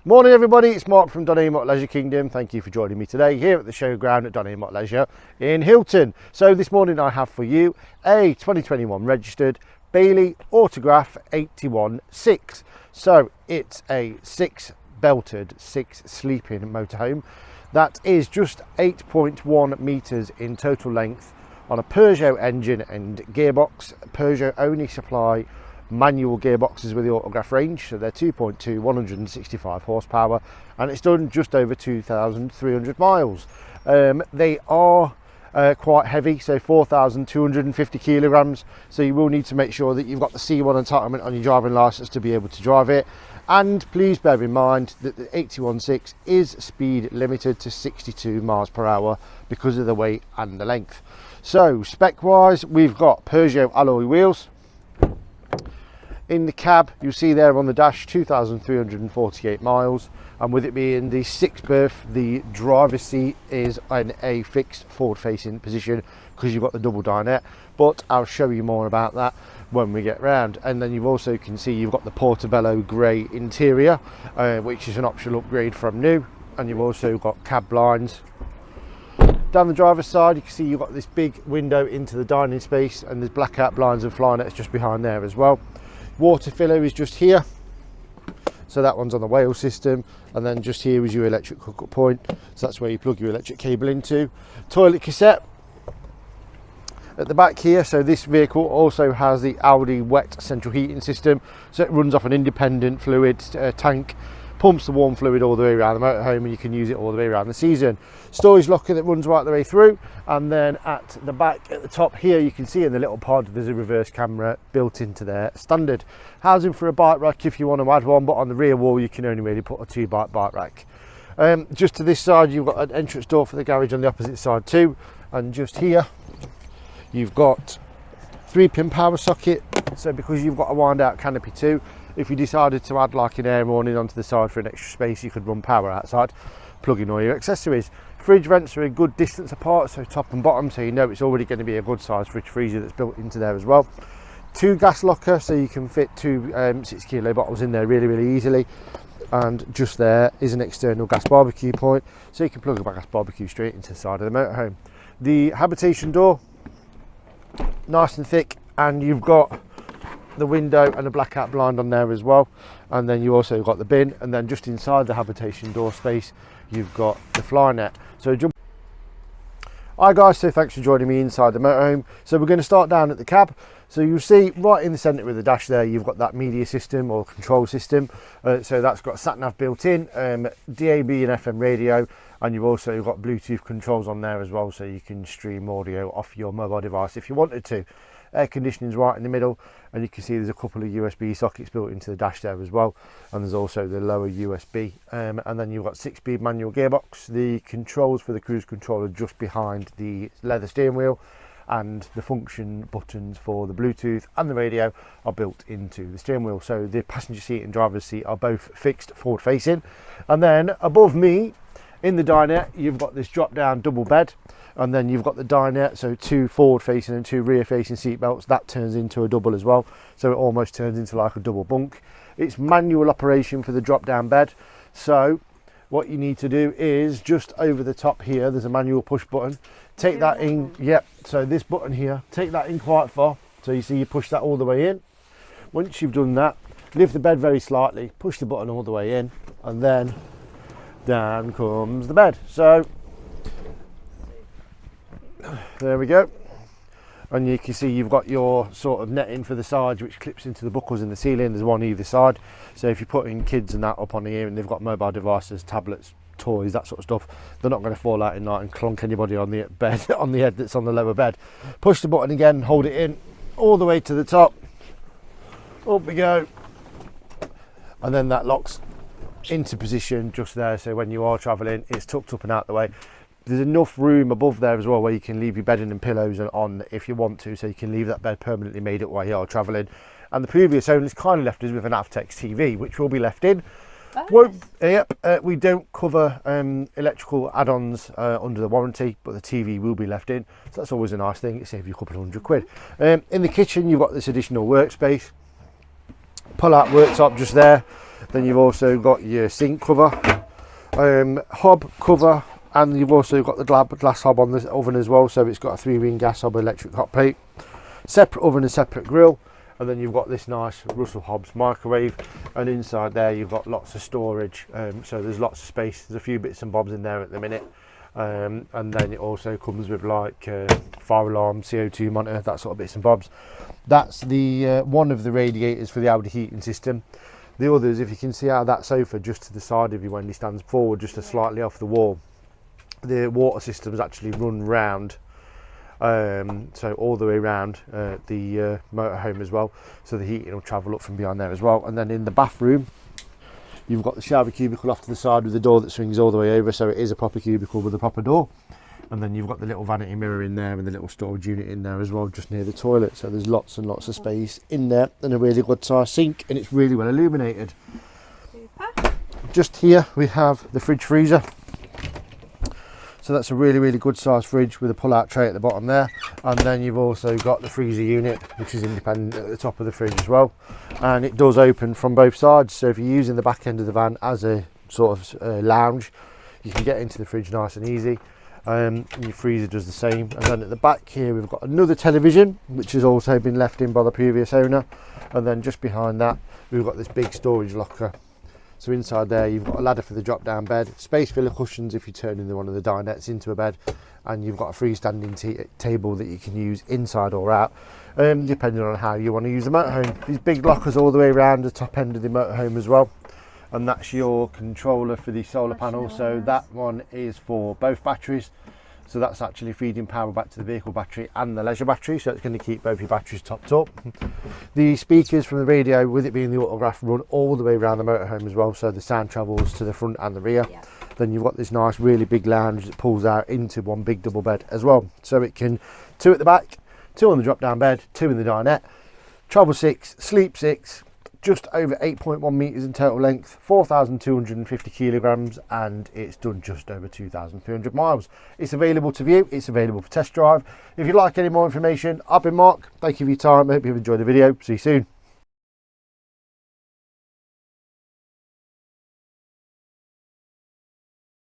Morning everybody, it's Mark from Dine Leisure Kingdom. Thank you for joining me today here at the showground at Dine Leisure in Hilton. So this morning I have for you a 2021 registered Bailey Autograph 81-6. So it's a 6 belted, 6 sleeping motorhome that is just 8.1 metres in total length on a Peugeot engine and gearbox. Peugeot only supply manual gearboxes with the autograph range, so they're 2.2, 165 horsepower, and it's done just over 2,300 miles. They are quite heavy, so 4,250 kilograms, so you will need to make sure that you've got the C1 entitlement on your driving license to be able to drive it. And please bear in mind that the 81-6 is speed limited to 62 miles per hour because of the weight and the length. So spec wise, we've got Peugeot alloy wheels. In the cab, you'll see there on the dash 2,348 miles, and with it being the 6th berth, the driver's seat is in a fixed forward facing position because you've got the double dinette, but I'll show you more about that when we get round. And then you've also can see you've got the Portobello grey interior, which is an optional upgrade from new, and you've also got cab blinds. Down the driver's side, you can see you've got this big window into the dining space, and there's blackout blinds and fly nets just behind there as well. Water filler is just here, so that one's on the whale system, and then just here is your electric hookup point, so that's where you plug your electric cable into. Toilet cassette at the back here. So this vehicle also has the Audi wet central heating system, so it runs off an independent fluid tank, pumps the warm fluid all the way around the motorhome, and you can use it all the way around the season. Storage locker that runs right the way through, and then at the back at the top here you can see in the little pod there's a reverse camera built into there standard. Housing for a bike rack if you want to add one, but on the rear wall you can only really put a 2-bike bike rack. Just to this side you've got an entrance door for the garage on the opposite side too, and just here you've got 3-pin power socket, so because you've got a wind out canopy too, if you decided to add like an air awning onto the side for an extra space, you could run power outside, plug in all your accessories. Fridge vents are a good distance apart, so top and bottom, so you know it's already going to be a good size fridge freezer that's built into there as well. 2 gas locker, so you can fit 2 6-kilo bottles in there really easily. And just there is an external gas barbecue point, so you can plug a gas barbecue straight into the side of the motorhome. The habitation door, nice and thick, and you've got the window and a blackout blind on there as well, and then you also got the bin, and then just inside the habitation door space you've got the fly net. So hi guys, so thanks for joining me inside the motorhome. So we're going to start down at the cab. So you'll see right in the centre with the dash there you've got that media system or control system, so that's got sat nav built in, DAB and FM radio, and you've also got Bluetooth controls on there as well, so you can stream audio off your mobile device if you wanted to. Air conditioning's right in the middle, and you can see there's a couple of USB sockets built into the dash there as well, and there's also the lower USB, and then you've got 6-speed manual gearbox. The controls for the cruise control are just behind the leather steering wheel, and the function buttons for the Bluetooth and the radio are built into the steering wheel. So the passenger seat and driver's seat are both fixed forward facing, and then above me in the dinette you've got this drop down double bed, and then you've got the dinette, so 2 forward facing and 2 rear facing seat belts. That turns into a double as well, so it almost turns into like a double bunk. It's manual operation for the drop down bed, so what you need to do is just over the top here there's a manual push button. Take that in, yep, so this button here, take that in quite far, so you see you push that all the way in. Once you've done that, lift the bed very slightly, push the button all the way in, and then down comes the bed. So there we go, and you can see you've got your sort of netting for the sides which clips into the buckles in the ceiling. There's one either side, so if you're putting kids and that up on here and they've got mobile devices, tablets, toys, that sort of stuff, they're not going to fall out in night and clonk anybody on the bed on the head that's on the lower bed. Push the button again, hold it in all the way to the top, up we go, and then that locks into position just there, so when you are traveling it's tucked up and out the way. There's enough room above there as well where you can leave your bedding and pillows on if you want to, so you can leave that bed permanently made up while you are traveling. And the previous owners kindly left us with an Avtex TV, which will be left in. We don't cover electrical add-ons under the warranty, but the TV will be left in, so that's always a nice thing. It saves you a couple of £100. In the kitchen you've got this additional workspace, pull out worktop just there. Then you've also got your sink cover, hob cover, and you've also got the glass hob on the oven as well. So it's got a 3-ring gas hob, electric hot plate, separate oven and separate grill. And then you've got this nice Russell Hobbs microwave, and inside there you've got lots of storage, so there's lots of space. There's a few bits and bobs in there at the minute, and then it also comes with like fire alarm, CO2 monitor, that sort of bits and bobs. That's the one of the radiators for the Audi heating system. The others, if you can see out of that sofa just to the side of you when he stands forward, just slightly off the wall, the water systems actually run round. So all the way around the motorhome as well, so the heating will travel up from behind there as well. And then in the bathroom you've got the shower cubicle off to the side with the door that swings all the way over, so it is a proper cubicle with a proper door. And then you've got the little vanity mirror in there and the little storage unit in there as well, just near the toilet. So there's lots and lots of space in there, and a really good size sink, and it's really well illuminated. Super. Just here we have the fridge freezer. So that's a really good size fridge with a pull-out tray at the bottom there. And then you've also got the freezer unit, which is independent at the top of the fridge as well. And it does open from both sides. So if you're using the back end of the van as a sort of lounge, you can get into the fridge nice and easy. And your freezer does the same. And then at the back here, we've got another television, which has also been left in by the previous owner. And then just behind that, we've got this big storage locker. So inside there you've got a ladder for the drop down bed, space filler cushions if you turn in one of the dinettes into a bed, and you've got a freestanding table that you can use inside or out, depending on how you want to use the motorhome. These big lockers all the way around the top end of the motorhome as well. And that's your controller for the solar panel. So that one is for both batteries. So that's actually feeding power back to the vehicle battery and the leisure battery, so it's going to keep both your batteries topped up. The speakers from the radio, with it being the autograph, run all the way around the motorhome as well, so the sound travels to the front and the rear. Yeah. Then you've got this nice really big lounge that pulls out into one big double bed as well, so it can 2 at the back, 2 on the drop down bed, 2 in the dinette, travel 6, sleep 6, just over 8.1 metres in total length, 4,250 kilograms, and it's done just over 2,300 miles. It's available to view, it's available for test drive. If you'd like any more information, I've been Mark. Thank you for your time. I hope you've enjoyed the video. See you soon.